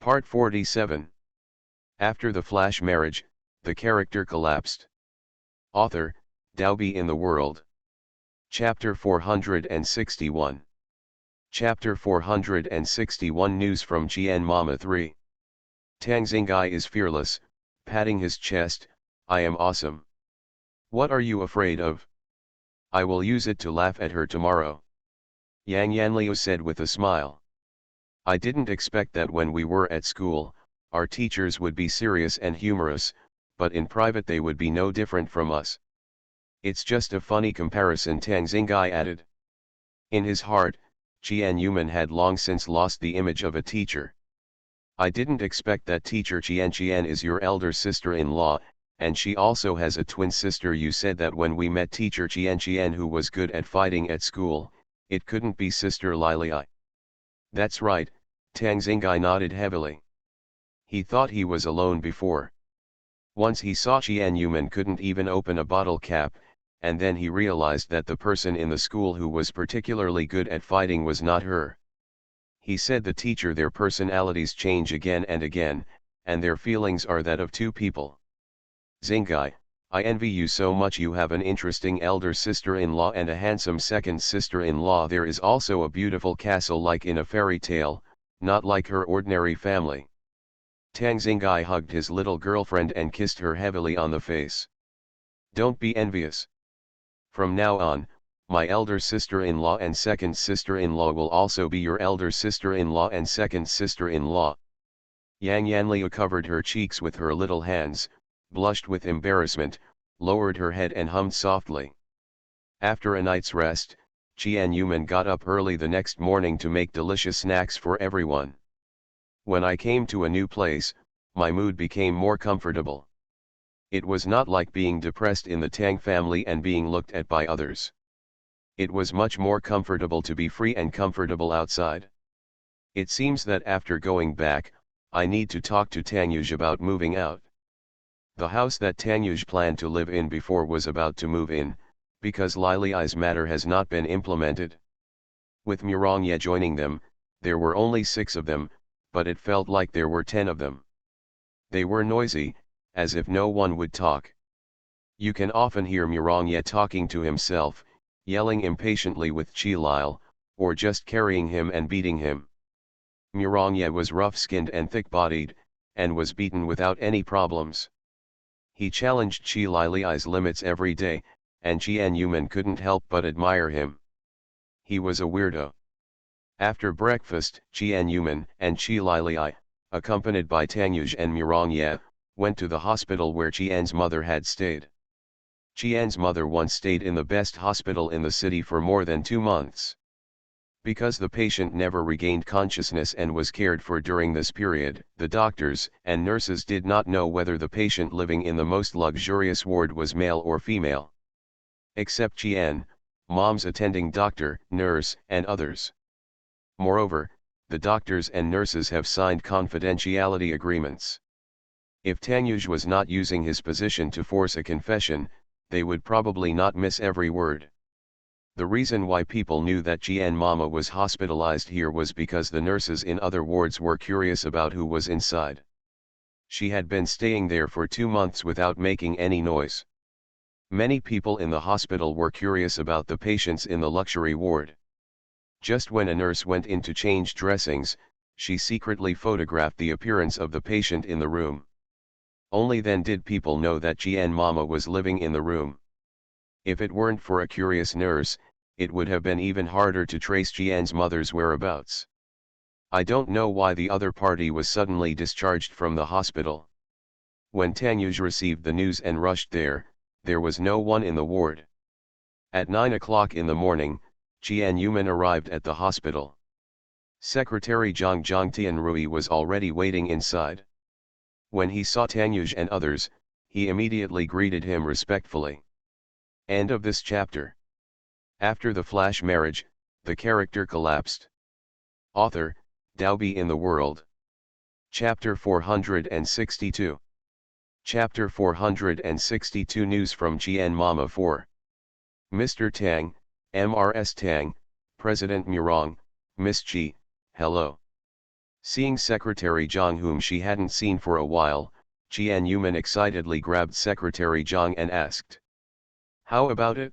Part 47. After the flash marriage, the character collapsed. Author, Dalby in the World. Chapter 461. Chapter 461 News from Jian Mama 3. Tang Xingai is fearless, patting his chest, I am awesome. What are you afraid of? I will use it to laugh at her tomorrow. Yang Yanliu said with a smile. I didn't expect that when we were at school, our teachers would be serious and humorous, but in private they would be no different from us. It's just a funny comparison, Tang Xingai added. In his heart, Qian Yuman had long since lost the image of a teacher. I didn't expect that teacher Qian is your elder sister-in-law, and she also has a twin sister. You said that when we met teacher Qian who was good at fighting at school, it couldn't be sister Lili. That's right, Tang Xingai nodded heavily. He thought he was alone before. Once he saw Qian Yuman couldn't even open a bottle cap, and then he realized that the person in the school who was particularly good at fighting was not her. He said the teacher, their personalities change again and again, and their feelings are that of two people. Xingai, I envy you so much. You have an interesting elder sister-in-law and a handsome second sister-in-law. There is also a beautiful castle like in a fairy tale, not like her ordinary family. Tang Xingai hugged his little girlfriend and kissed her heavily on the face. Don't be envious. From now on, my elder sister-in-law and second sister-in-law will also be your elder sister-in-law and second sister-in-law. Yang Yanliu covered her cheeks with her little hands, blushed with embarrassment, lowered her head and hummed softly. After a night's rest, Qian Yuman got up early the next morning to make delicious snacks for everyone. When I came to a new place, my mood became more comfortable. It was not like being depressed in the Tang family and being looked at by others. It was much more comfortable to be free and comfortable outside. It seems that after going back, I need to talk to Tangyuj about moving out. The house that Tangyuj planned to live in before was about to move in, because Lili's matter has not been implemented. With Murongye joining them, there were only 6 of them, but it felt like there were 10 of them. They were noisy, as if no one would talk. You can often hear Murongye talking to himself, yelling impatiently with Qilil, or just carrying him and beating him. Murongye was rough-skinned and thick-bodied, and was beaten without any problems. He challenged Qilil's limits every day, and Qian Yuman couldn't help but admire him. He was a weirdo. After breakfast, Qian Yuman and Qilili, accompanied by Tangyuj and Murongye, went to the hospital where Qian's mother had stayed. Qian's mother once stayed in the best hospital in the city for more than 2 months. Because the patient never regained consciousness and was cared for during this period, the doctors and nurses did not know whether the patient living in the most luxurious ward was male or female. Except Qian, mom's attending doctor, nurse, and others. Moreover, the doctors and nurses have signed confidentiality agreements. If Tangyuj was not using his position to force a confession, they would probably not miss every word. The reason why people knew that Qian Mama was hospitalized here was because the nurses in other wards were curious about who was inside. She had been staying there for 2 months without making any noise. Many people in the hospital were curious about the patients in the luxury ward. Just when a nurse went in to change dressings, she secretly photographed the appearance of the patient in the room. Only then did people know that Qian Mama was living in the room. If it weren't for a curious nurse, it would have been even harder to trace Qian's mother's whereabouts. I don't know why the other party was suddenly discharged from the hospital. When Tangyuj received the news and rushed there was no one in the ward. At 9 o'clock in the morning, Qian Yuman arrived at the hospital. Secretary Zhang Tianrui was already waiting inside. When he saw Tangyuj and others, he immediately greeted him respectfully. End of this chapter. After the flash marriage, the character collapsed. Author, Dalby in the World. Chapter 462. Chapter 462 News from Qian Mama 4. Mr. Tang, Mrs. Tang, President Murong, Miss Qi, hello. Seeing Secretary Zhang, whom she hadn't seen for a while, Qian Yuman excitedly grabbed Secretary Zhang and asked, "How about it?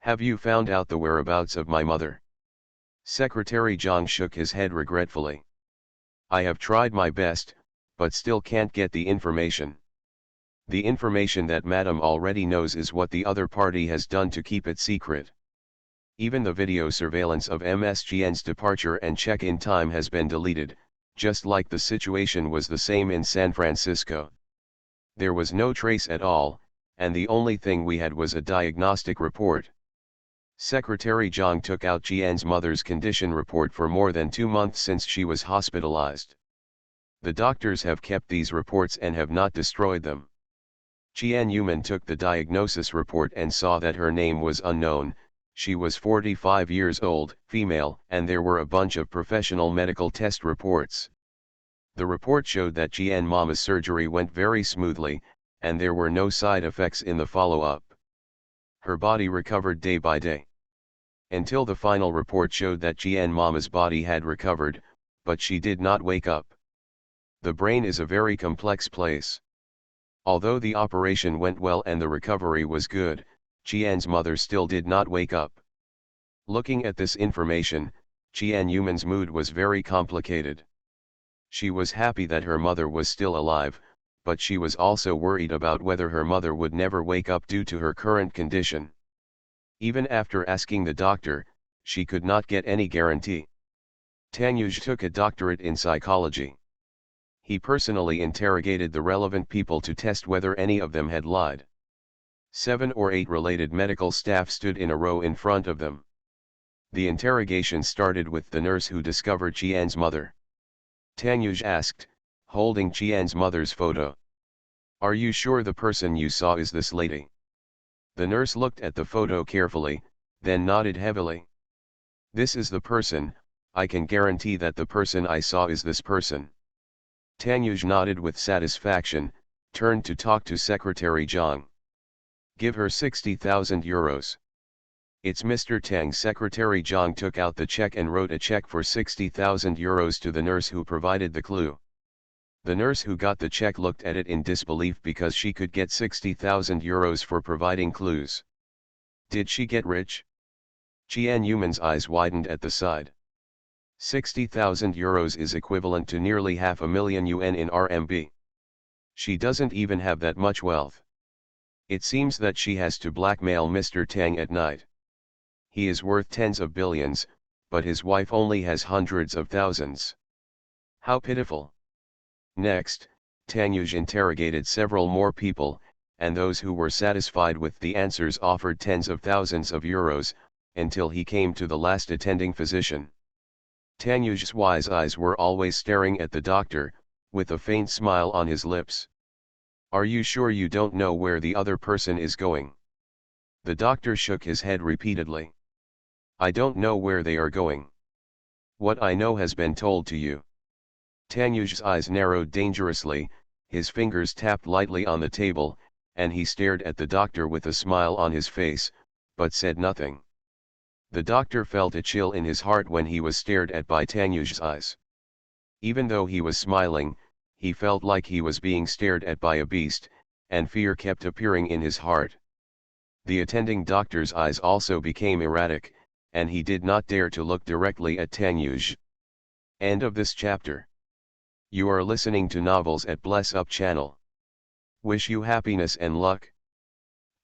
Have you found out the whereabouts of my mother?" Secretary Zhang shook his head regretfully. "I have tried my best, but still can't get the information. The information that Madam already knows is what the other party has done to keep it secret. Even the video surveillance of MSGN's departure and check-in time has been deleted, just like the situation was the same in San Francisco. There was no trace at all, and the only thing we had was a diagnostic report." Secretary Zhang took out Jian's mother's condition report for more than 2 months since she was hospitalized. "The doctors have kept these reports and have not destroyed them." Qian Yuman took the diagnosis report and saw that her name was unknown. She was 45 years old, female, and there were a bunch of professional medical test reports. The report showed that Qian Mama's surgery went very smoothly, and there were no side effects in the follow-up. Her body recovered day by day. Until the final report showed that Qian Mama's body had recovered, but she did not wake up. The brain is a very complex place. Although the operation went well and the recovery was good, Qian's mother still did not wake up. Looking at this information, Qian Yuman's mood was very complicated. She was happy that her mother was still alive, but she was also worried about whether her mother would never wake up due to her current condition. Even after asking the doctor, she could not get any guarantee. Tang Yuj took a doctorate in psychology. He personally interrogated the relevant people to test whether any of them had lied. 7 or 8 related medical staff stood in a row in front of them. The interrogation started with the nurse who discovered Qian's mother. Tang Yuj asked, holding Qian's mother's photo, "Are you sure the person you saw is this lady?" The nurse looked at the photo carefully, then nodded heavily. "This is the person, I can guarantee that the person I saw is this person." Tang Yuj nodded with satisfaction, turned to talk to Secretary Zhang. "Give her 60,000 euros. It's Mr. Tang." Secretary Zhang took out the check and wrote a check for 60,000 euros to the nurse who provided the clue. The nurse who got the check looked at it in disbelief because she could get 60,000 euros for providing clues. Did she get rich? Qian Yuman's eyes widened at the side. 60,000 euros is equivalent to nearly $500,000 in RMB. She doesn't even have that much wealth. It seems that she has to blackmail Mr. Tang at night. He is worth tens of billions, but his wife only has hundreds of thousands. How pitiful. Next, Tang Yuj interrogated several more people, and those who were satisfied with the answers offered tens of thousands of euros, until he came to the last attending physician. Tang Yuj's wise eyes were always staring at the doctor, with a faint smile on his lips. "Are you sure you don't know where the other person is going?" The doctor shook his head repeatedly. "I don't know where they are going. What I know has been told to you." Tang Yuj's eyes narrowed dangerously, his fingers tapped lightly on the table, and he stared at the doctor with a smile on his face, but said nothing. The doctor felt a chill in his heart when he was stared at by Tang Yuj's eyes. Even though he was smiling, he felt like he was being stared at by a beast, and fear kept appearing in his heart. The attending doctor's eyes also became erratic, and he did not dare to look directly at Tang Yuj. End of this chapter. You are listening to Novels at Bless Up channel. Wish you happiness and luck.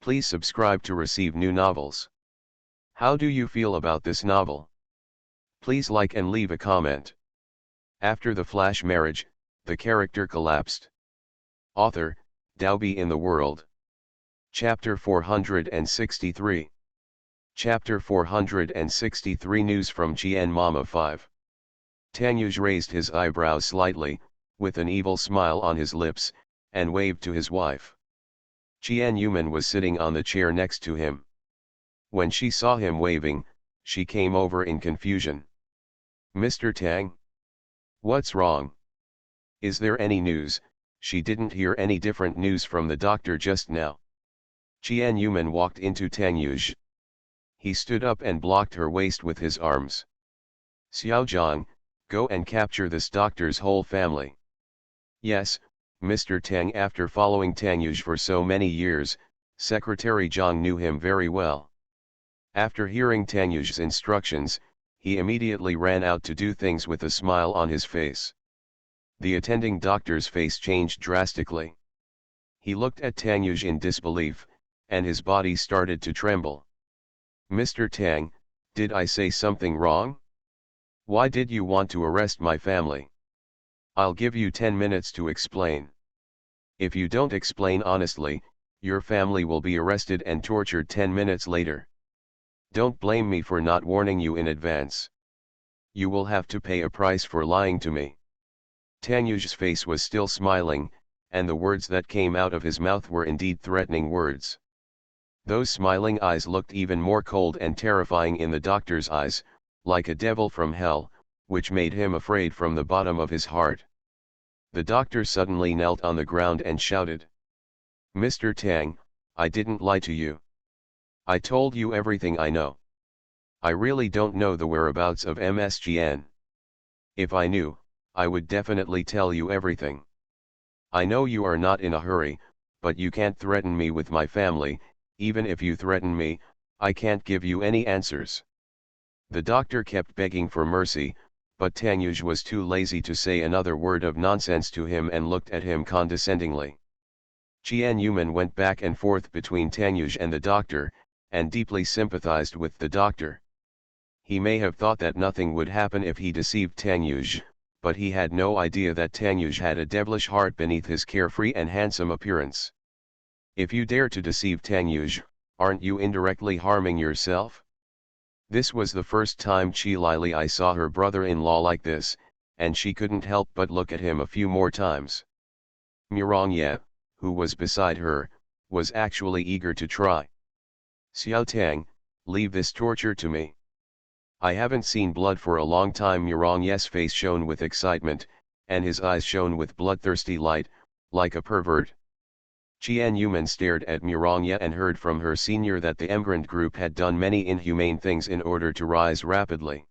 Please subscribe to receive new novels. How do you feel about this novel? Please like and leave a comment. After the flash marriage, the character collapsed. Author, Daobi in the World. Chapter 463. Chapter 463 News from Qian Mama 5. Tang Yuj raised his eyebrows slightly, with an evil smile on his lips, and waved to his wife. Qian Yuman was sitting on the chair next to him. When she saw him waving, she came over in confusion. "Mr. Tang? What's wrong? Is there any news?" She didn't hear any different news from the doctor just now. Qian Yuman walked into Tang Yuj. He stood up and blocked her waist with his arms. "Xiaozhang, Go and capture this doctor's whole family. Yes, Mr. Tang. After following Tanyuj for so many years, Secretary Zhang knew him very well. After hearing Tanyuj's instructions, he immediately ran out to do things with a smile on his face. The attending doctor's face changed drastically. He looked at Tanyuj in disbelief, and his body started to tremble. Mr. Tang, did I say something wrong? Why did you want to arrest my family? I'll give you 10 minutes to explain. If you don't explain honestly, your family will be arrested and tortured 10 minutes later. Don't blame me for not warning you in advance. You will have to pay a price for lying to me. Tanyuj's face was still smiling, and the words that came out of his mouth were indeed threatening words. Those smiling eyes looked even more cold and terrifying in the doctor's eyes, like a devil from hell, which made him afraid from the bottom of his heart. The doctor suddenly knelt on the ground and shouted, "Mr. Tang, I didn't lie to you. I told you everything I know. I really don't know the whereabouts of MSGN. If I knew, I would definitely tell you everything. I know you are not in a hurry, but you can't threaten me with my family. Even if you threaten me, I can't give you any answers." The doctor kept begging for mercy, but Tanyuj was too lazy to say another word of nonsense to him and looked at him condescendingly. Qian Yuman went back and forth between Tanyuj and the doctor, and deeply sympathized with the doctor. He may have thought that nothing would happen if he deceived Tanyuj, but he had no idea that Tanyuj had a devilish heart beneath his carefree and handsome appearance. If you dare to deceive Tanyuj, aren't you indirectly harming yourself? This was the first time Qi Lili saw her brother-in-law like this, and she couldn't help but look at him a few more times. Mirongye, who was beside her, was actually eager to try. "Xiao Tang, leave this torture to me. I haven't seen blood for a long time." Mirongye's face shone with excitement, and his eyes shone with bloodthirsty light, like a pervert. Qian Yuman stared at Mirongye and heard from her senior that the emigrant group had done many inhumane things in order to rise rapidly.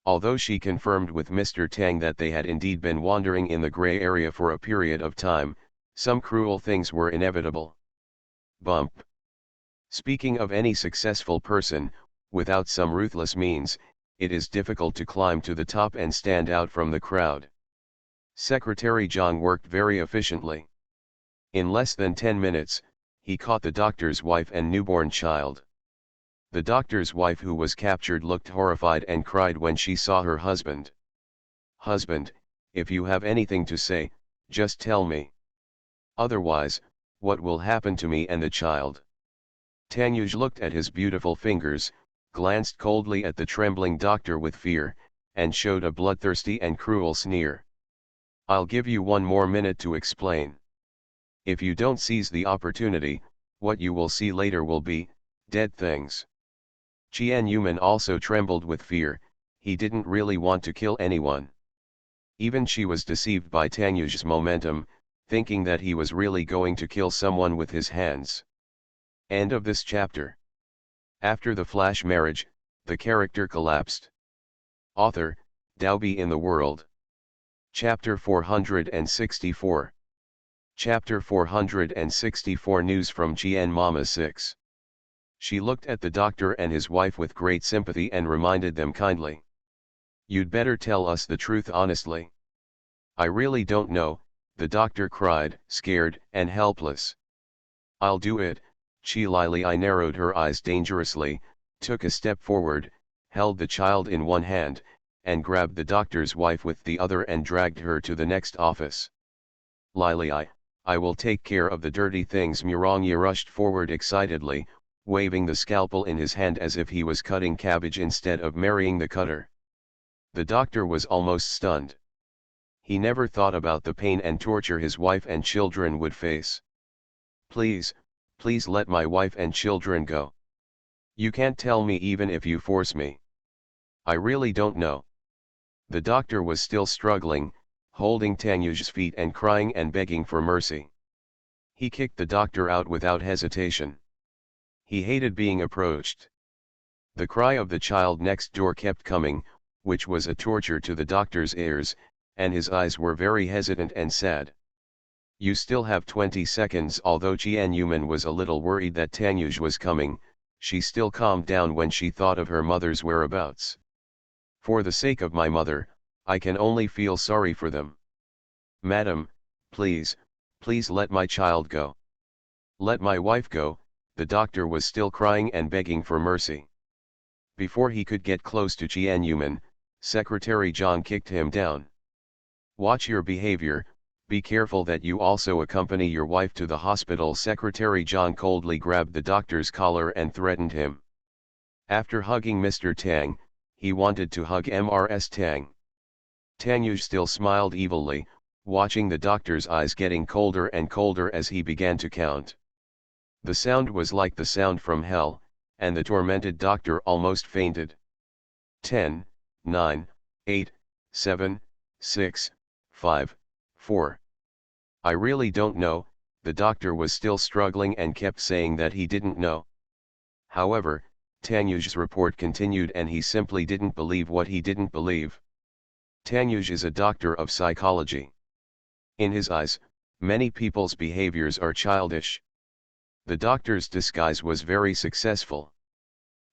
Although she confirmed with Mr. Tang that they had indeed been wandering in the gray area for a period of time, some cruel things were inevitable. Bump. Speaking of any successful person, without some ruthless means, it is difficult to climb to the top and stand out from the crowd. Secretary Zhang worked very efficiently. In less than 10 minutes, he caught the doctor's wife and newborn child. The doctor's wife who was captured looked horrified and cried when she saw her husband. "Husband, if you have anything to say, just tell me. Otherwise, what will happen to me and the child?" Tanyuj looked at his beautiful fingers, glanced coldly at the trembling doctor with fear, and showed a bloodthirsty and cruel sneer. "I'll give you 1 more minute to explain. If you don't seize the opportunity, what you will see later will be dead things." Qian Yuman also trembled with fear. He didn't really want to kill anyone. Even she was deceived by Tanyuj's momentum, thinking that he was really going to kill someone with his hands. End of this chapter. After the flash marriage, the character collapsed. Author, Daobi in the World. Chapter 464. Chapter 464 News from Jian Mama 6. She looked at the doctor and his wife with great sympathy and reminded them kindly. "You'd better tell us the truth honestly." "I really don't know," the doctor cried, scared and helpless. "I'll do it." Qi Lili narrowed her eyes dangerously, took a step forward, held the child in one hand, and grabbed the doctor's wife with the other and dragged her to the next office. "Lili, I will take care of the dirty things." Mirongye rushed forward excitedly, waving the scalpel in his hand as if he was cutting cabbage instead of marrying the cutter. The doctor was almost stunned. He never thought about the pain and torture his wife and children would face. Please let my wife and children go. You can't tell me even if you force me. I really don't know." The doctor was still struggling, holding Tanyuj's feet and crying and begging for mercy. He kicked the doctor out without hesitation. He hated being approached. The cry of the child next door kept coming, which was a torture to the doctor's ears, and his eyes were very hesitant and sad. You still have 20 seconds. Although Jianyuman was a little worried that Tanyuj was coming, she still calmed down when she thought of her mother's whereabouts. For the sake of my mother, I can only feel sorry for them. Madam, please, please let my child go. Let my wife go. The doctor was still crying and begging for mercy. Before he could get close to Jianyuman, Secretary John kicked him down. Watch your behavior, be careful that you also accompany your wife to the hospital. Secretary John coldly grabbed the doctor's collar and threatened him. After hugging Mr. Tang, he wanted to hug Mrs. Tang. Tanyuj still smiled evilly, watching the doctor's eyes getting colder and colder as he began to count. The sound was like the sound from hell, and the tormented doctor almost fainted. 10, 9, 8, 7, 6, 5, 4. I really don't know. The doctor was still struggling and kept saying that he didn't know. However, Tanyuj's report continued and he simply didn't believe what he didn't believe. Tanyuj is a doctor of psychology. In his eyes, many people's behaviors are childish. The doctor's disguise was very successful.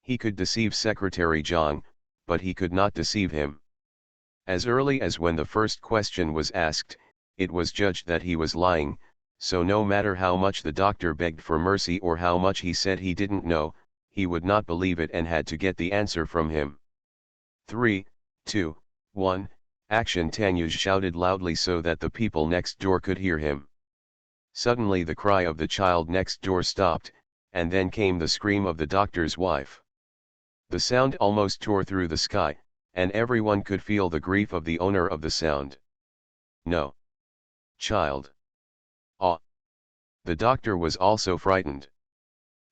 He could deceive Secretary Zhang, but he could not deceive him. As early as when the first question was asked, it was judged that he was lying, so no matter how much the doctor begged for mercy or how much he said he didn't know, he would not believe it and had to get the answer from him. 3, 2, 1, action! Tanyuj shouted loudly so that the people next door could hear him. Suddenly the cry of the child next door stopped, and then came the scream of the doctor's wife. The sound almost tore through the sky, and everyone could feel the grief of the owner of the sound. No. Child. Ah. The doctor was also frightened.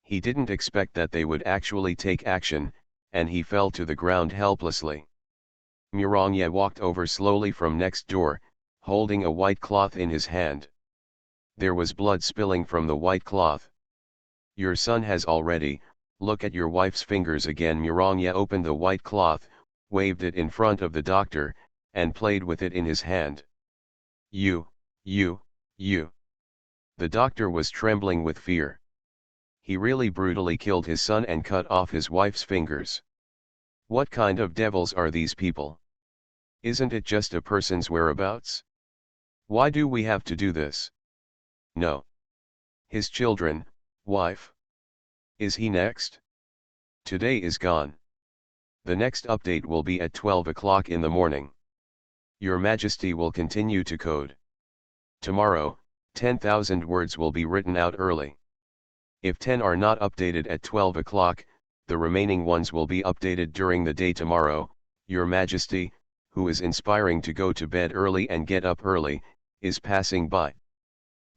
He didn't expect that they would actually take action, and he fell to the ground helplessly. Murangye walked over slowly from next door, holding a white cloth in his hand. There was blood spilling from the white cloth. Your son has already, look at your wife's fingers again. Murangye opened the white cloth, waved it in front of the doctor, and played with it in his hand. You. The doctor was trembling with fear. He really brutally killed his son and cut off his wife's fingers. What kind of devils are these people? Isn't it just a person's whereabouts? Why do we have to do this? No. His children, wife. Is he next? Today is gone. The next update will be at 12 o'clock in the morning. Your Majesty will continue to code. Tomorrow, 10,000 words will be written out early. If 10 are not updated at 12 o'clock, the remaining ones will be updated during the day tomorrow. Your Majesty, who is inspiring to go to bed early and get up early, is passing by.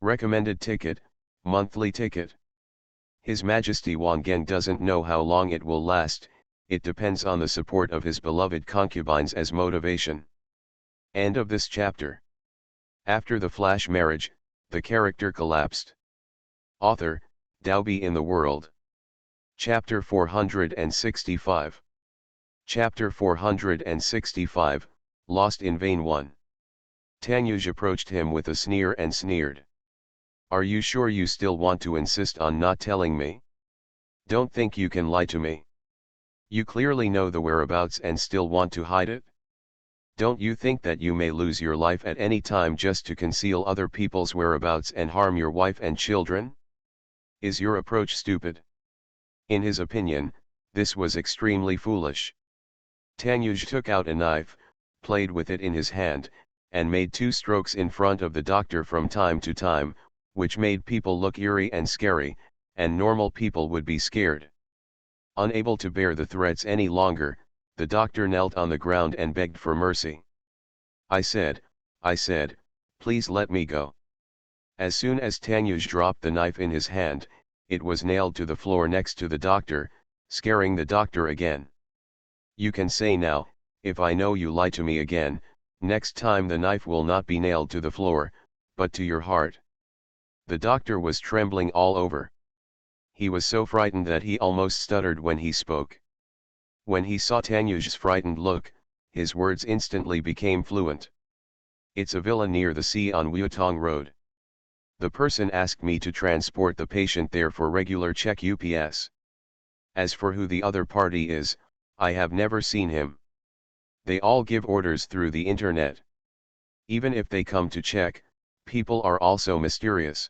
Recommended ticket, monthly ticket. His Majesty Wanggeng doesn't know how long it will last, it depends on the support of his beloved concubines as motivation. End of this chapter. After the flash marriage, the character collapsed. Author, Daobi in the World. Chapter 465. Chapter 465, Lost in Vain 1. Tanyuj approached him with a sneer and sneered. Are you sure you still want to insist on not telling me? Don't think you can lie to me. You clearly know the whereabouts and still want to hide it? Don't you think that you may lose your life at any time just to conceal other people's whereabouts and harm your wife and children? Is your approach stupid? In his opinion, this was extremely foolish. Tanyuj took out a knife, played with it in his hand, and made 2 strokes in front of the doctor from time to time, which made people look eerie and scary, and normal people would be scared. Unable to bear the threats any longer, the doctor knelt on the ground and begged for mercy. I said, please let me go. As soon as Tanyuj dropped the knife in his hand, it was nailed to the floor next to the doctor, scaring the doctor again. You can say now, if I know you lie to me again, next time the knife will not be nailed to the floor, but to your heart. The doctor was trembling all over. He was so frightened that he almost stuttered when he spoke. When he saw Tanyuj's frightened look, his words instantly became fluent. It's a villa near the sea on Wuotong Road. The person asked me to transport the patient there for regular check UPS. As for who the other party is, I have never seen him. They all give orders through the internet. Even if they come to check, people are also mysterious.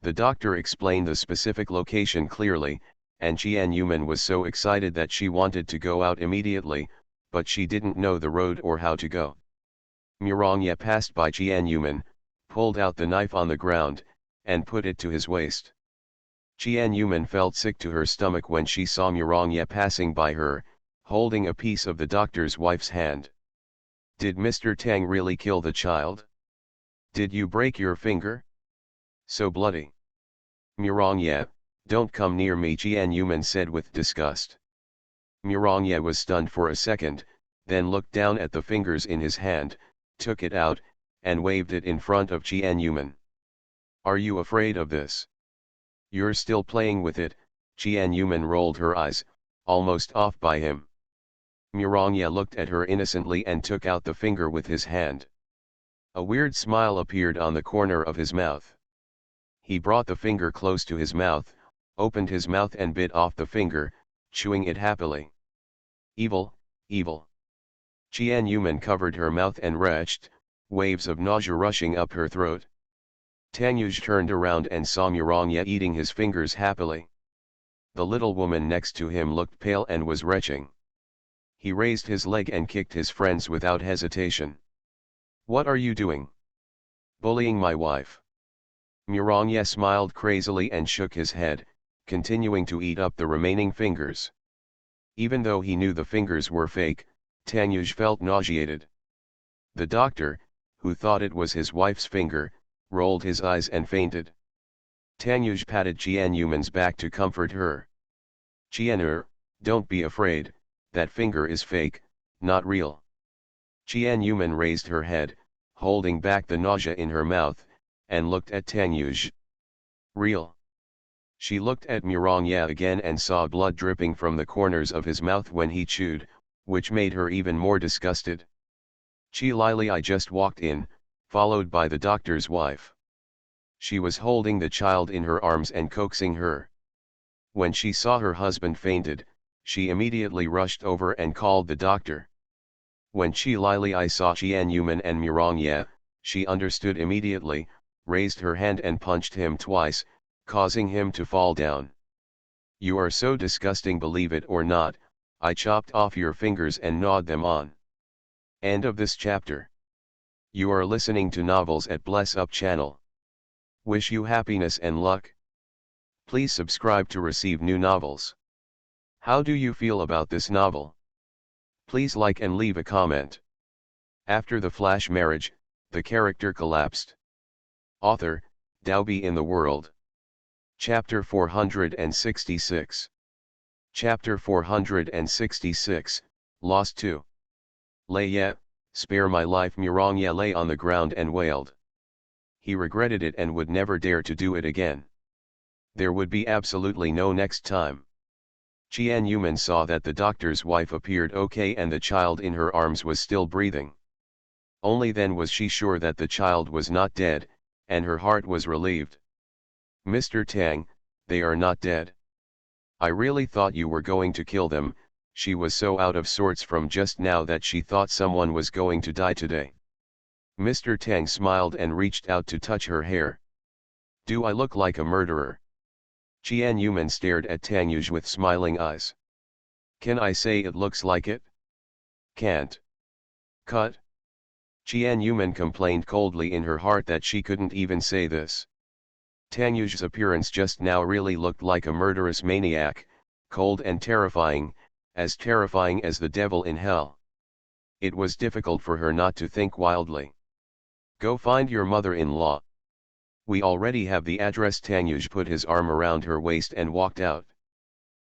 The doctor explained the specific location clearly, and Jian Yuman was so excited that she wanted to go out immediately, but she didn't know the road or how to go. Murongye passed by Jian Yuman, pulled out the knife on the ground, and put it to his waist. Jian Yuman felt sick to her stomach when she saw Murongye passing by her, holding a piece of the doctor's wife's hand. Did Mr. Tang really kill the child? Did you break your finger? So bloody. Murongye, don't come near me, Jian Yuman said with disgust. Murongye was stunned for a second, then looked down at the fingers in his hand, took it out, and waved it in front of Jian Yuman. Are you afraid of this? You're still playing with it, Jian Yuman rolled her eyes, almost off by him. Murongye looked at her innocently and took out the finger with his hand. A weird smile appeared on the corner of his mouth. He brought the finger close to his mouth, opened his mouth and bit off the finger, chewing it happily. Evil, evil. Jian Yuman covered her mouth and retched, waves of nausea rushing up her throat. Tang Yuj turned around and saw Murongye eating his fingers happily. The little woman next to him looked pale and was retching. He raised his leg and kicked his friends without hesitation. What are you doing? Bullying my wife. Murongye smiled crazily and shook his head, continuing to eat up the remaining fingers. Even though he knew the fingers were fake, Tang Yuj felt nauseated. The doctor, who thought it was his wife's finger, rolled his eyes and fainted. Tang Yuj patted Jian Yuman's back to comfort her. Jian, don't be afraid, that finger is fake, not real. Jian Yuman raised her head, holding back the nausea in her mouth, and looked at Tang Yuj. Real. She looked at Murongye again and saw blood dripping from the corners of his mouth when he chewed, which made her even more disgusted. Chi Lili just walked in, followed by the doctor's wife. She was holding the child in her arms and coaxing her. When she saw her husband fainted, she immediately rushed over and called the doctor. When Chi Lili saw Jian Yuman and Murongye, she understood immediately, raised her hand and punched him twice, causing him to fall down. You are so disgusting, believe it or not, I chopped off your fingers and gnawed them on. End of this chapter. You are listening to Novels at Bless Up channel. Wish you happiness and luck. Please subscribe to receive new novels. How do you feel about this novel? Please like and leave a comment. After the flash marriage, the character collapsed. Author, Daobi in the World. Chapter 466. Chapter 466, Lost 2. Lei, spare my life. Murongye lay on the ground and wailed. He regretted it and would never dare to do it again. There would be absolutely no next time. Jian Yuman saw that the doctor's wife appeared okay and the child in her arms was still breathing. Only then was she sure that the child was not dead, and her heart was relieved. Mr. Tang, they are not dead. I really thought you were going to kill them. She was so out of sorts from just now that she thought someone was going to die today. Mr. Tang smiled and reached out to touch her hair. Do I look like a murderer? Jian Yuman stared at Tang Yuj with smiling eyes. Can I say it looks like it? Can't. Cut. Jian Yuman complained coldly in her heart that she couldn't even say this. Tang Yuj's appearance just now really looked like a murderous maniac, cold and terrifying as the devil in hell. It was difficult for her not to think wildly. Go find your mother-in-law. We already have the address. Tang Yuj put his arm around her waist and walked out.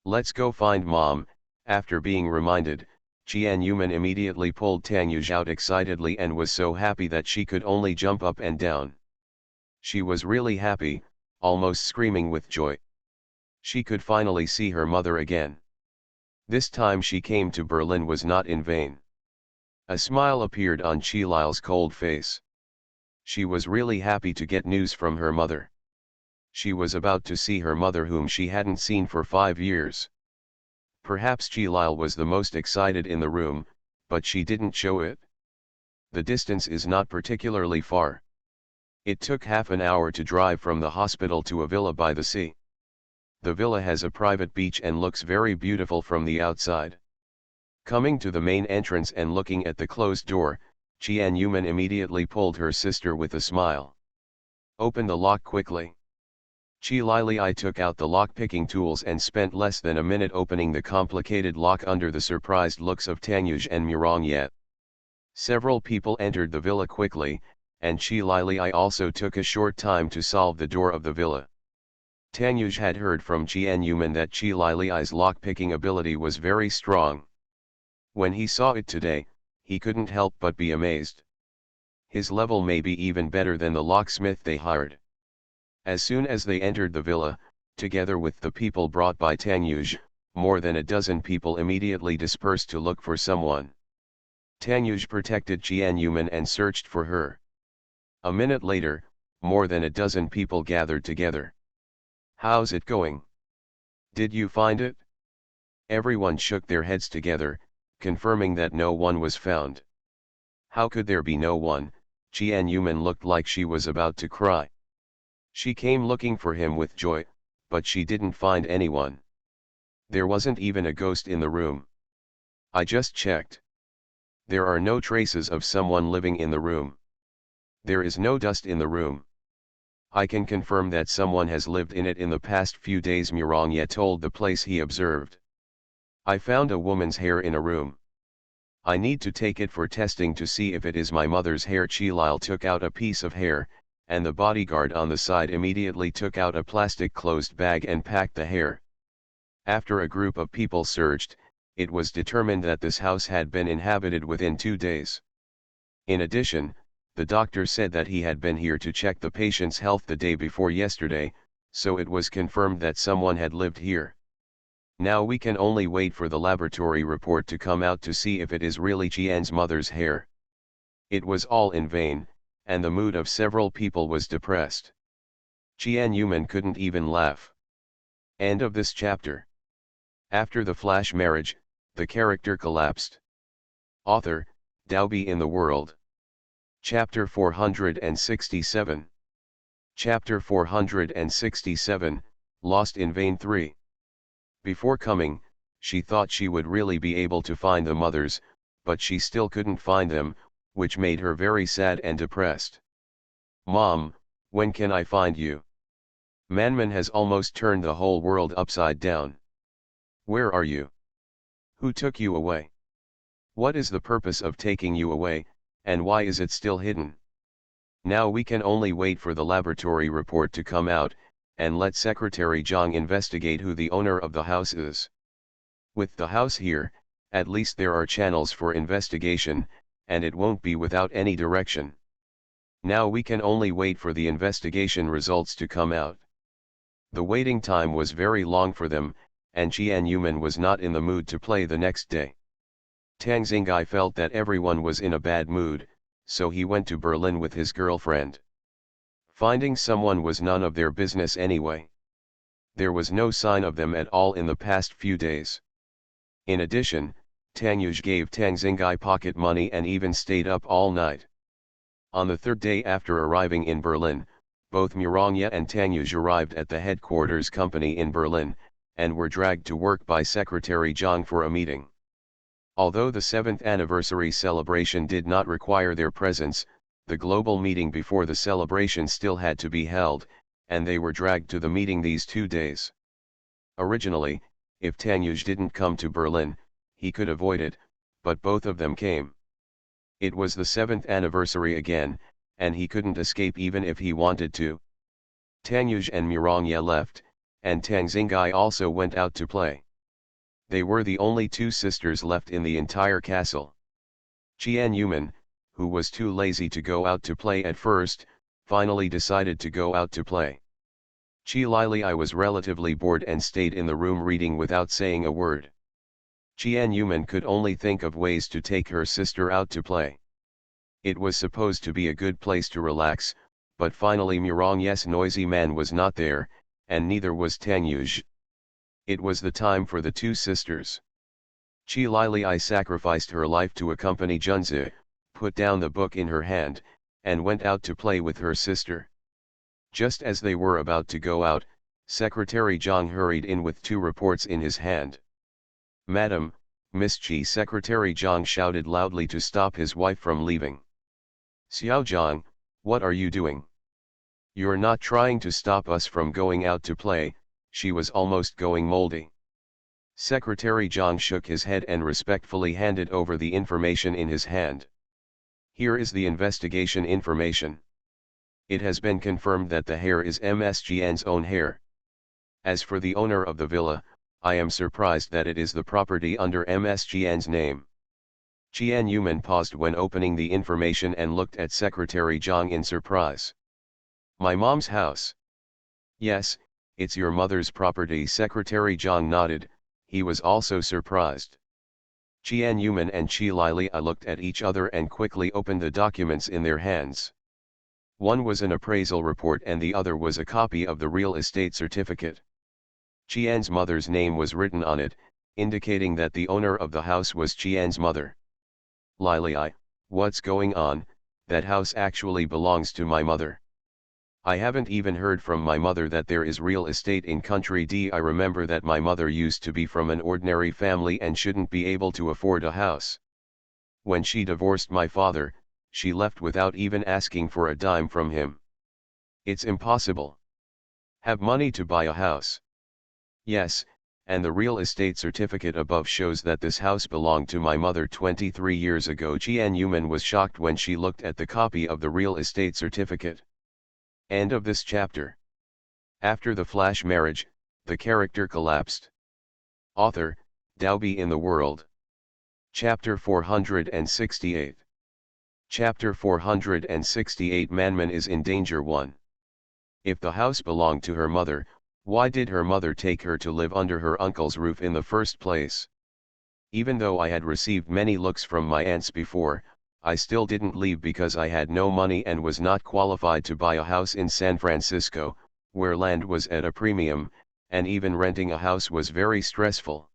Let's go find Mom. After being reminded, Jian Yuman immediately pulled Tang Yuj out excitedly and was so happy that she could only jump up and down. She was really happy, almost screaming with joy. She could finally see her mother again. This time she came to Berlin was not in vain. A smile appeared on Chi-Lile's cold face. She was really happy to get news from her mother. She was about to see her mother whom she hadn't seen for 5 years. Perhaps Chi-Lile was the most excited in the room, but she didn't show it. The distance is not particularly far. It took half an hour to drive from the hospital to a villa by the sea. The villa has a private beach and looks very beautiful from the outside. Coming to the main entrance and looking at the closed door, Qian Yuman immediately pulled her sister with a smile. "Open the lock quickly." Chi-Lili took out the lock-picking tools and spent less than a minute opening the complicated lock under the surprised looks of Tangyuj and Murong. Several people entered the villa quickly, and Chi-Lili also took a short time to solve the door of the villa. Tangyuj had heard from Qian Yuman that Chi-Lili's lock-picking ability was very strong. When he saw it today, he couldn't help but be amazed. His level may be even better than the locksmith they hired. As soon as they entered the villa, together with the people brought by Tangyuj, more than a dozen people immediately dispersed to look for someone. Tangyuj protected Qian Yuman and searched for her. A minute later, more than a dozen people gathered together. "How's it going? Did you find it?" Everyone shook their heads together, confirming that no one was found. How could there be no one? Qian Yuman looked like she was about to cry. She came looking for him with joy, but she didn't find anyone. There wasn't even a ghost in the room. "I just checked. There are no traces of someone living in the room. There is no dust in the room. I can confirm that someone has lived in it in the past few days," Murong told the place he observed. "I found a woman's hair in a room. I need to take it for testing to see if it is my mother's hair." Chi-Lile took out a piece of hair, and the bodyguard on the side immediately took out a plastic closed bag and packed the hair. After a group of people searched, it was determined that this house had been inhabited within 2 days. In addition, the doctor said that he had been here to check the patient's health the day before yesterday, so it was confirmed that someone had lived here. Now we can only wait for the laboratory report to come out to see if it is really Qian's mother's hair. It was all in vain, and the mood of several people was depressed. Qian Yuman couldn't even laugh. End of this chapter. After the flash marriage, the character collapsed. Author, Daobi in the World. Chapter 467. Chapter 467, Lost in Vain 3. Before coming, she thought she would really be able to find the mothers, but she still couldn't find them, which made her very sad and depressed. "Mom, when can I find you? Manman has almost turned the whole world upside down. Where are you? Who took you away? What is the purpose of taking you away, and why is it still hidden? Now we can only wait for the laboratory report to come out, and let Secretary Zhang investigate who the owner of the house is. With the house here, at least there are channels for investigation, and it won't be without any direction. Now we can only wait for the investigation results to come out." The waiting time was very long for them, and Qian Yuman was not in the mood to play the next day. Tang Xingai felt that everyone was in a bad mood, so he went to Berlin with his girlfriend. Finding someone was none of their business anyway. There was no sign of them at all in the past few days. In addition, Tangyuj gave Tang Xingai pocket money and even stayed up all night. On the third day after arriving in Berlin, both Murong and Tangyuj arrived at the headquarters company in Berlin, and were dragged to work by Secretary Zhang for a meeting. Although the 7th anniversary celebration did not require their presence, the global meeting before the celebration still had to be held, and they were dragged to the meeting these 2 days. Originally, if Tangyuj didn't come to Berlin, he could avoid it, but both of them came. It was the 7th anniversary again, and he couldn't escape even if he wanted to. Tangyuj and Murong left, and Tang Xingai also went out to play. They were the only 2 sisters left in the entire castle. Qian Yuman, who was too lazy to go out to play at first, finally decided to go out to play. Chi Lili was relatively bored and stayed in the room reading without saying a word. Qian Yuman could only think of ways to take her sister out to play. It was supposed to be a good place to relax, but finally Murong's noisy man was not there, and neither was Tang Yuj. It was the time for the two sisters. Qi Lili sacrificed her life to accompany Junzi, put down the book in her hand, and went out to play with her sister. Just as they were about to go out, Secretary Zhang hurried in with two reports in his hand. "Madam, Miss Qi," Secretary Zhang shouted loudly to stop his wife from leaving. "Xiao Zhang, what are you doing? You're not trying to stop us from going out to play." She was almost going moldy. Secretary Zhang shook his head and respectfully handed over the information in his hand. "Here is the investigation information. It has been confirmed that the hair is Ms. Jian's own hair. As for the owner of the villa, I am surprised that it is the property under Ms. Jian's name." Qian Yuman paused when opening the information and looked at Secretary Zhang in surprise. "My mom's house?" "Yes, it's your mother's property." Secretary Zhang nodded. He was also surprised. Qian Yuman and Qi Lili looked at each other and quickly opened the documents in their hands. One was an appraisal report and the other was a copy of the real estate certificate. Qian's mother's name was written on it, indicating that the owner of the house was Qian's mother. "Lili, what's going on? That house actually belongs to my mother. I haven't even heard from my mother that there is real estate in country D. I remember that my mother used to be from an ordinary family and shouldn't be able to afford a house. When she divorced my father, she left without even asking for a dime from him. It's impossible. Have money to buy a house." "Yes, and the real estate certificate above shows that this house belonged to my mother 23 years ago." Qian Yuman was shocked when she looked at the copy of the real estate certificate. End of this chapter. After the flash marriage, the character collapsed. Author, Daobi in the World. Chapter 468. Chapter 468. Manman is in danger. 1. If the house belonged to her mother, why did her mother take her to live under her uncle's roof in the first place? Even though I had received many looks from my aunts before, I still didn't leave because I had no money and was not qualified to buy a house in San Francisco, where land was at a premium, and even renting a house was very stressful.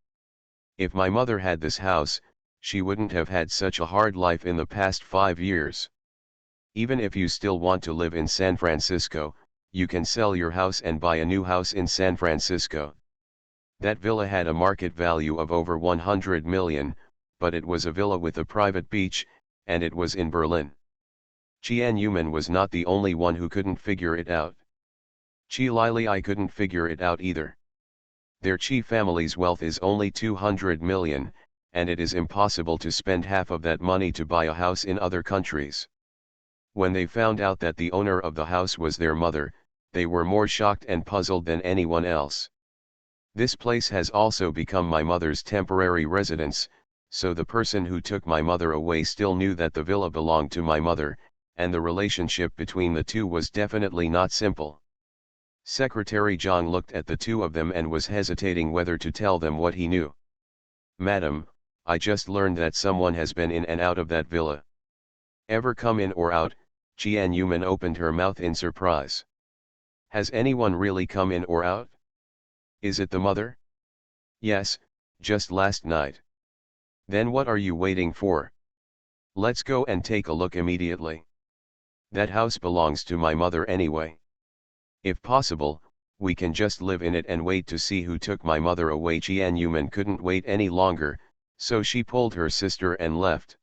If my mother had this house, she wouldn't have had such a hard life in the past 5 years. Even if you still want to live in San Francisco, you can sell your house and buy a new house in San Francisco. That villa had a market value of over 100 million, but it was a villa with a private beach, and it was in Berlin. Qian Yuman was not the only one who couldn't figure it out. Qi Lili couldn't figure it out either. Their Qi family's wealth is only 200 million, and it is impossible to spend half of that money to buy a house in other countries. When they found out that the owner of the house was their mother, they were more shocked and puzzled than anyone else. "This place has also become my mother's temporary residence, so the person who took my mother away still knew that the villa belonged to my mother, and the relationship between the two was definitely not simple." Secretary Zhang looked at the two of them and was hesitating whether to tell them what he knew. "Madam, I just learned that someone has been in and out of that villa." "Ever come in or out?" Qian Yuman opened her mouth in surprise. "Has anyone really come in or out? Is it the mother?" "Yes, just last night." "Then what are you waiting for? Let's go and take a look immediately. That house belongs to my mother anyway. If possible, we can just live in it and wait to see who took my mother away." Qian Yuman couldn't wait any longer, so she pulled her sister and left.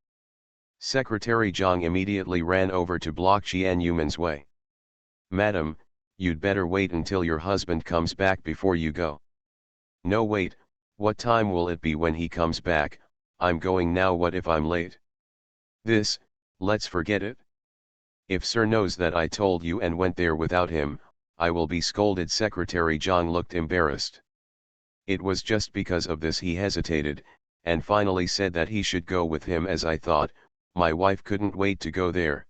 Secretary Zhang immediately ran over to block Qian Yuman's way. "Madam, you'd better wait until your husband comes back before you go." "No, wait, what time will it be when he comes back? I'm going now. What if I'm late?" Let's forget it. If Sir knows that I told you and went there without him, I will be scolded." Secretary Zhang looked embarrassed. It was just because of this he hesitated, and finally said that he should go with him. "As I thought, my wife couldn't wait to go there."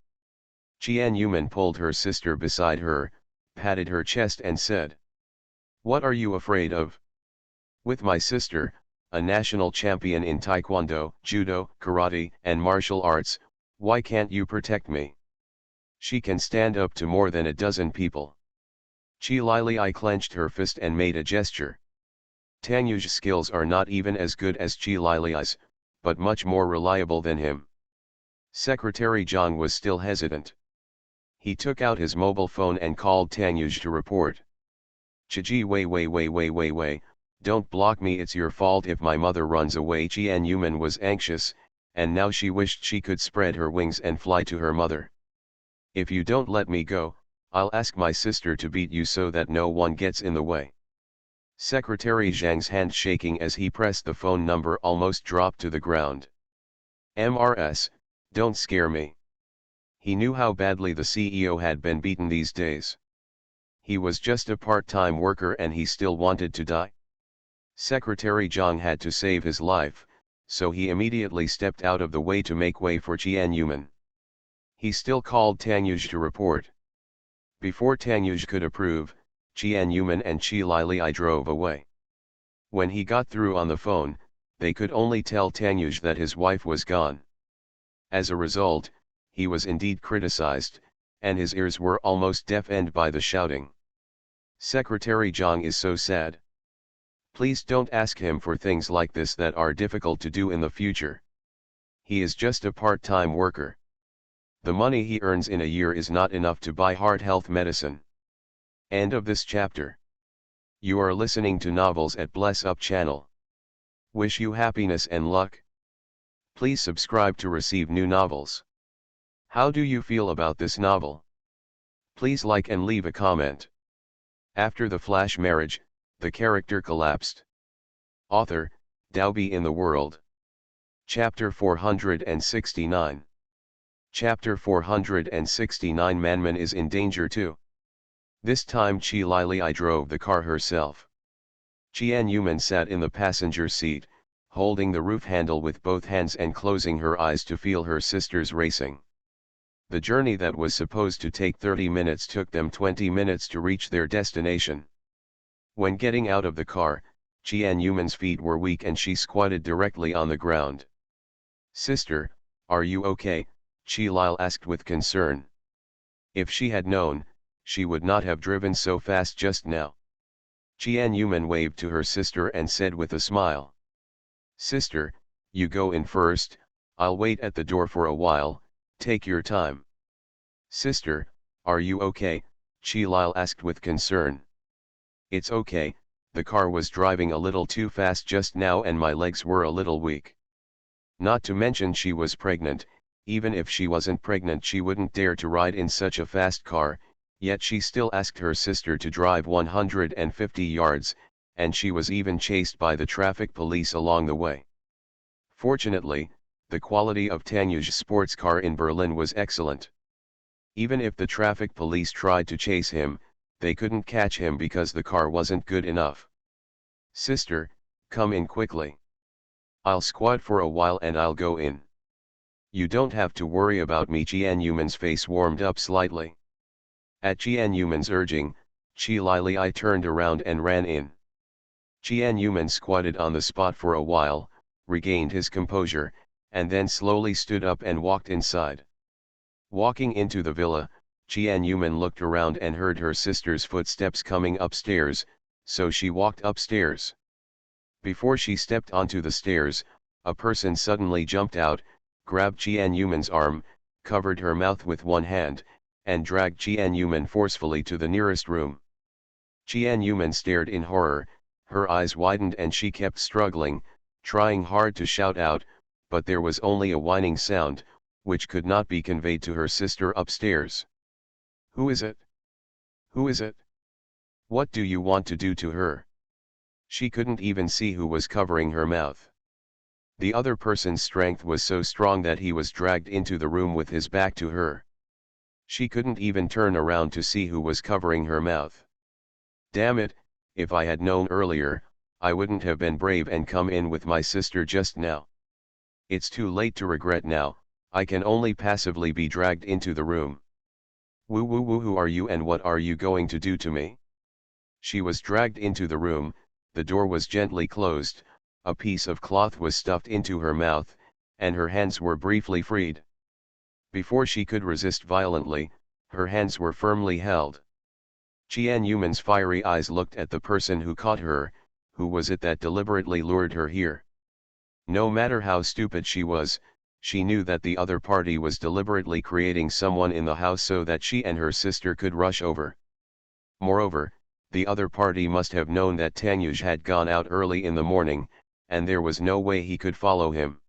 Qian Yuman pulled her sister beside her, patted her chest and said, "What are you afraid of?" "With my sister, a national champion in taekwondo, judo, karate, and martial arts, why can't you protect me? She can stand up to more than a dozen people. Chi Lili clenched her fist and made a gesture. Tanyu's skills are not even as good as Chi Lili's, but much more reliable than him. Secretary Zhang was still hesitant. He took out his mobile phone and called Tanyuj to report. Chiji, wait, don't block me, it's your fault if my mother runs away. Qian Yuman was anxious, and now she wished she could spread her wings and fly to her mother. If you don't let me go, I'll ask my sister to beat you so that no one gets in the way. Secretary Zhang's hand shaking as he pressed the phone number almost dropped to the ground. MRS, don't scare me. He knew how badly the CEO had been beaten these days. He was just a part-time worker and he still wanted to die. Secretary Zhang had to save his life, so he immediately stepped out of the way to make way for Qian Yuman. He still called Tanyuj to report. Before Tanyuj could approve, Qian Yuman and Chi Lili drove away. When he got through on the phone, they could only tell Tanyuj that his wife was gone. As a result, he was indeed criticized, and his ears were almost deafened by the shouting. Secretary Zhang is so sad. Please don't ask him for things like this that are difficult to do in the future. He is just a part-time worker. The money he earns in a year is not enough to buy heart health medicine. End of this chapter. You are listening to Novels at Bless Up channel. Wish you happiness and luck. Please subscribe to receive new novels. How do you feel about this novel? Please like and leave a comment. After the flash marriage, the character collapsed. Author, Daobi in the World. Chapter 469. Chapter 469. Manman is in danger too. This time Chi Lili drove the car herself. Qian Yuman sat in the passenger seat, holding the roof handle with both hands and closing her eyes to feel her sister's racing. The journey that was supposed to take 30 minutes took them 20 minutes to reach their destination. When getting out of the car, Qian Yuman's feet were weak and she squatted directly on the ground. Sister, are you okay? Chi Lil asked with concern. If she had known, she would not have driven so fast just now. Qian Yuman waved to her sister and said with a smile. Sister, you go in first, I'll wait at the door for a while, take your time. Sister, are you okay? Chi Lil asked with concern. It's okay, the car was driving a little too fast just now and my legs were a little weak. Not to mention she was pregnant, even if she wasn't pregnant she wouldn't dare to ride in such a fast car, yet she still asked her sister to drive 150 yards, and she was even chased by the traffic police along the way. Fortunately, the quality of Tanyu's sports car in Berlin was excellent. Even if the traffic police tried to chase him, they couldn't catch him because the car wasn't good enough. Sister, come in quickly. I'll squat for a while and I'll go in. You don't have to worry about me. Qian Yuman's face warmed up slightly. At Qian Yuman's urging, Chi Lili turned around and ran in. Qian Yuman squatted on the spot for a while, regained his composure, and then slowly stood up and walked inside. Walking into the villa, Qian Yuman looked around and heard her sister's footsteps coming upstairs, so she walked upstairs. Before she stepped onto the stairs, a person suddenly jumped out, grabbed Qian Yuman's arm, covered her mouth with one hand, and dragged Qian Yuman forcefully to the nearest room. Qian Yuman stared in horror, her eyes widened and she kept struggling, trying hard to shout out, but there was only a whining sound, which could not be conveyed to her sister upstairs. Who is it? Who is it? What do you want to do to her? She couldn't even see who was covering her mouth. The other person's strength was so strong that he was dragged into the room with his back to her. She couldn't even turn around to see who was covering her mouth. Damn it, if I had known earlier, I wouldn't have been brave and come in with my sister just now. It's too late to regret now, I can only passively be dragged into the room. Woo, who are you and what are you going to do to me? She was dragged into the room, the door was gently closed, a piece of cloth was stuffed into her mouth, and her hands were briefly freed. Before she could resist violently, her hands were firmly held. Qian Yuman's fiery eyes looked at the person who caught her. Who was it that deliberately lured her here? No matter how stupid she was, she knew that the other party was deliberately creating someone in the house so that she and her sister could rush over. Moreover, the other party must have known that Tanyuj had gone out early in the morning, and there was no way he could follow him.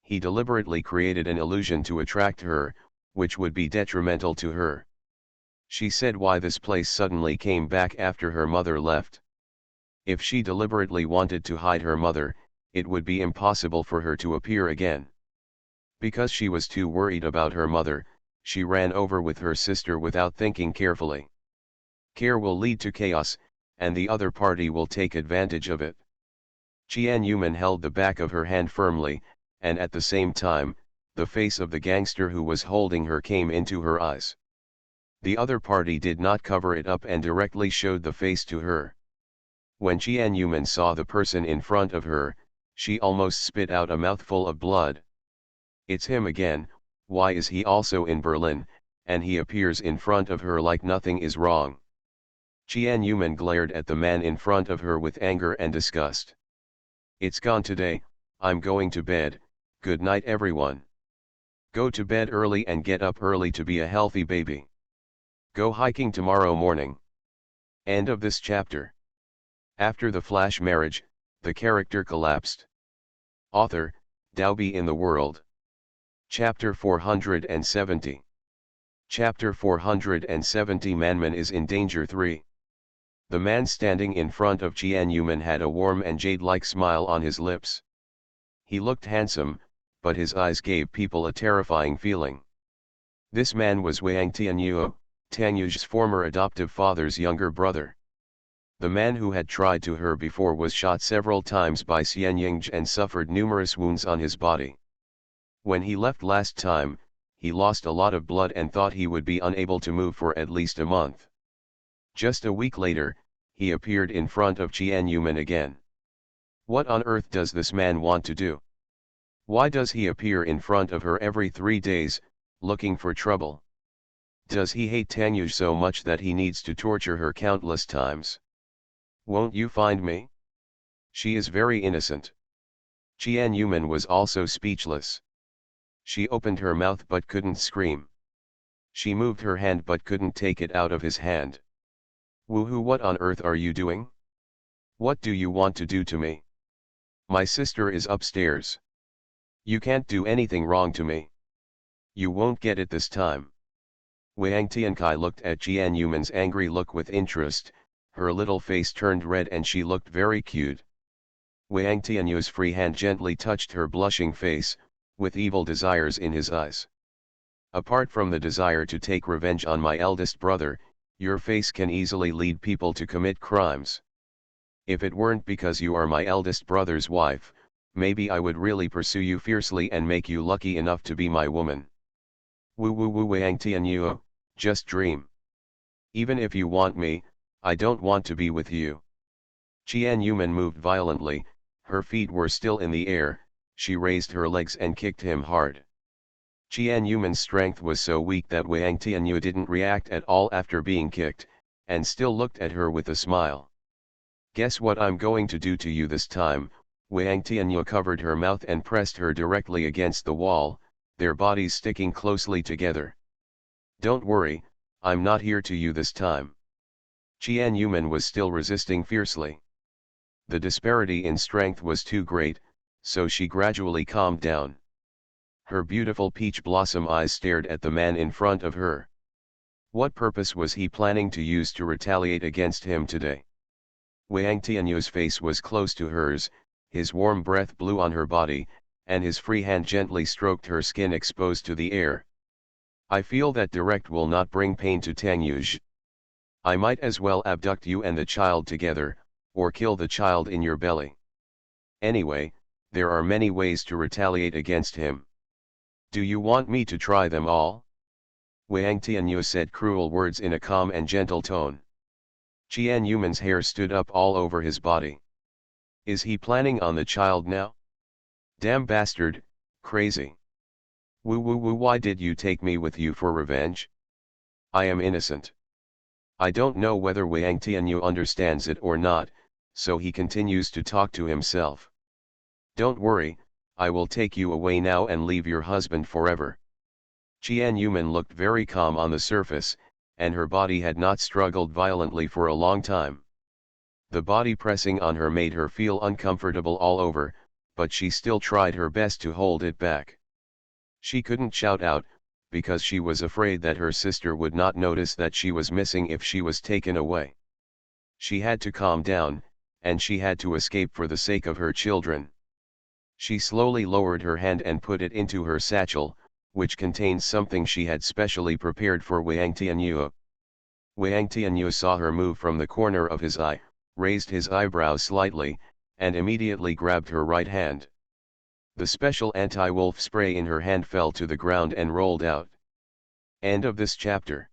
He deliberately created an illusion to attract her, which would be detrimental to her. She said why this place suddenly came back after her mother left. If she deliberately wanted to hide her mother, it would be impossible for her to appear again. Because she was too worried about her mother, she ran over with her sister without thinking carefully. Care will lead to chaos, and the other party will take advantage of it. Qian Yuman held the back of her hand firmly, and at the same time, the face of the gangster who was holding her came into her eyes. The other party did not cover it up and directly showed the face to her. When Qian Yuman saw the person in front of her, she almost spit out a mouthful of blood. It's him again. Why is he also in Berlin, and he appears in front of her like nothing is wrong? Qian Yuman glared at the man in front of her with anger and disgust. It's gone today, I'm going to bed, good night everyone. Go to bed early and get up early to be a healthy baby. Go hiking tomorrow morning. End of this chapter. After the flash marriage, the character collapsed. Author, Daobi in the World. Chapter 470. Chapter 470 Manman is in danger 3. The man standing in front of Qian Yuman had a warm and jade-like smile on his lips. He looked handsome, but his eyes gave people a terrifying feeling. This man was Wang Tianyuo, Tanyuj's former adoptive father's younger brother. The man who had tried to her before was shot several times by Xian Yingzhe and suffered numerous wounds on his body. When he left last time, he lost a lot of blood and thought he would be unable to move for at least a month. Just a week later, he appeared in front of Qian Yuman again. What on earth does this man want to do? Why does he appear in front of her every 3 days, looking for trouble? Does he hate Tanyuj so much that he needs to torture her countless times? Won't you find me? She is very innocent. Qian Yuman was also speechless. She opened her mouth but couldn't scream. She moved her hand but couldn't take it out of his hand. Woohoo, what on earth are you doing? What do you want to do to me? My sister is upstairs. You can't do anything wrong to me. You won't get it this time. Wang Tiankai looked at Qian Yuman's angry look with interest. Her little face turned red and she looked very cute. Wang Tianyu's free hand gently touched her blushing face, with evil desires in his eyes. Apart from the desire to take revenge on my eldest brother, your face can easily lead people to commit crimes. If it weren't because you are my eldest brother's wife, maybe I would really pursue you fiercely and make you lucky enough to be my woman. Woo woo woo Wang Tianyuo, just dream. Even if you want me, I don't want to be with you. Qian Yuman moved violently, her feet were still in the air, she raised her legs and kicked him hard. Qian Yuman's strength was so weak that Wang Tianyuo didn't react at all after being kicked, and still looked at her with a smile. Guess what I'm going to do to you this time? Wang Tianyuo covered her mouth and pressed her directly against the wall, their bodies sticking closely together. Don't worry, I'm not here to you this time. Qian Yuman was still resisting fiercely. The disparity in strength was too great, so she gradually calmed down. Her beautiful peach blossom eyes stared at the man in front of her. What purpose was he planning to use to retaliate against him today? Wang Tianyu's face was close to hers, his warm breath blew on her body, and his free hand gently stroked her skin exposed to the air. I feel that direct will not bring pain to Tanyuj. I might as well abduct you and the child together, or kill the child in your belly. Anyway, there are many ways to retaliate against him. Do you want me to try them all? Wang Tianyuo said cruel words in a calm and gentle tone. Qian Yuman's hair stood up all over his body. Is he planning on the child now? Damn bastard, crazy. Woo woo woo, why did you take me with you for revenge? I am innocent. I don't know whether Wang Tianyu understands it or not, so he continues to talk to himself. Don't worry, I will take you away now and leave your husband forever. Qian Yuman looked very calm on the surface, and her body had not struggled violently for a long time. The body pressing on her made her feel uncomfortable all over, but she still tried her best to hold it back. She couldn't shout out, because she was afraid that her sister would not notice that she was missing if she was taken away. She had to calm down, and she had to escape for the sake of her children. She slowly lowered her hand and put it into her satchel, which contained something she had specially prepared for Wang Tianyu. Wang Tianyu saw her move from the corner of his eye, raised his eyebrows slightly, and immediately grabbed her right hand. The special anti-wolf spray in her hand fell to the ground and rolled out. End of this chapter.